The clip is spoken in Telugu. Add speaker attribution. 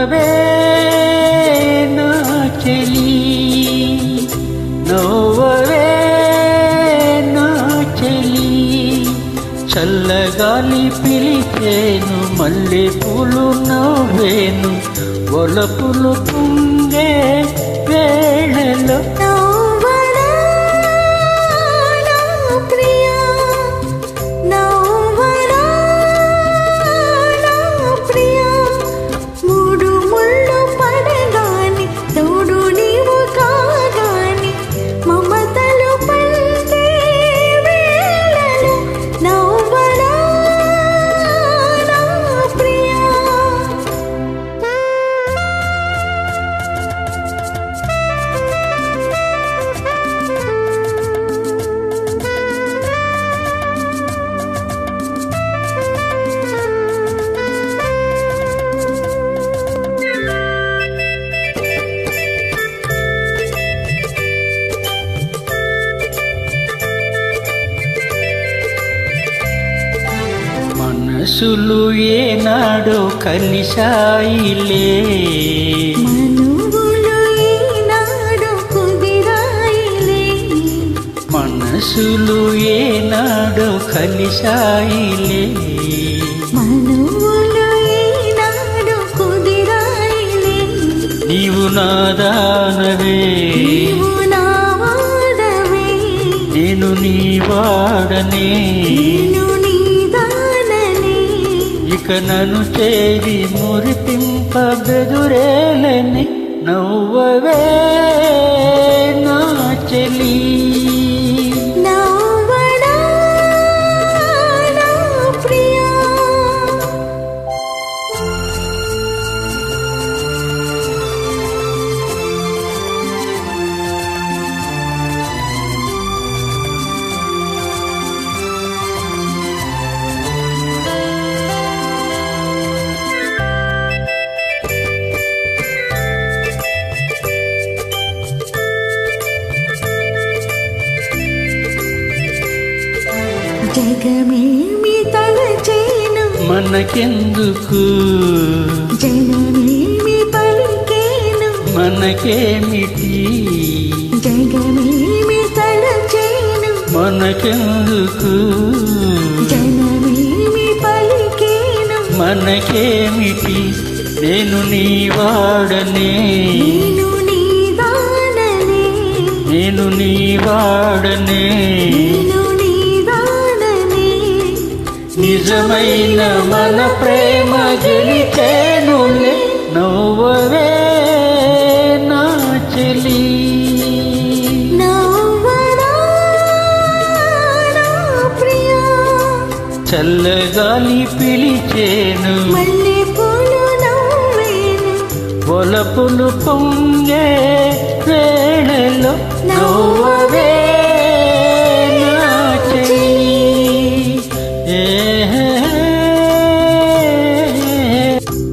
Speaker 1: నవ్వవే నా చెలి, నవ్వవే నా చెలి. చల్లగాలి పిలిచేను, మల్లె పూలు నవ్వేను, ఒలపులు తుంగే వేళలో మనసులు ఏనాడో కలిశాయిలే,
Speaker 2: మనువులు ఈనాడు కుదిరాయిలే.
Speaker 1: మనసులు ఏనాడో కలిశాయిలే,
Speaker 2: మనువులు ఈనాడు కుదిరాయిలే.
Speaker 1: నీవు నాదానవే,
Speaker 2: నీవు నా వాడవే,
Speaker 1: నేను నీ వాడనే. ఇక నన్ను చేరి మురిపింప బెదురేలని, నవ్వవే నా చెలి,
Speaker 2: నవ్వనా నా ప్రియా. జగమేమి తలచేను
Speaker 1: మనకెందుకు,
Speaker 2: జనమేమి పలికేను
Speaker 1: మనకేమిటి.
Speaker 2: జగమేమి తలచేను
Speaker 1: మనకెందుకు,
Speaker 2: జనమేమి పలికేను
Speaker 1: మనకేమిటి. నేను నీ వాడనే,
Speaker 2: నేను నీ దాననే,
Speaker 1: నేను నీ వాడనే. నిజమైన మన ప్రేమ గెలిచేనులే, నవ్వవే నా చెలి,
Speaker 2: నవ్వనా నా ప్రియా.
Speaker 1: చల్లగాలి పిలిచేను,
Speaker 2: మల్లె పూలు నవ్వేను,
Speaker 1: ఒలపులు పొంగే వేళలో నవ్వ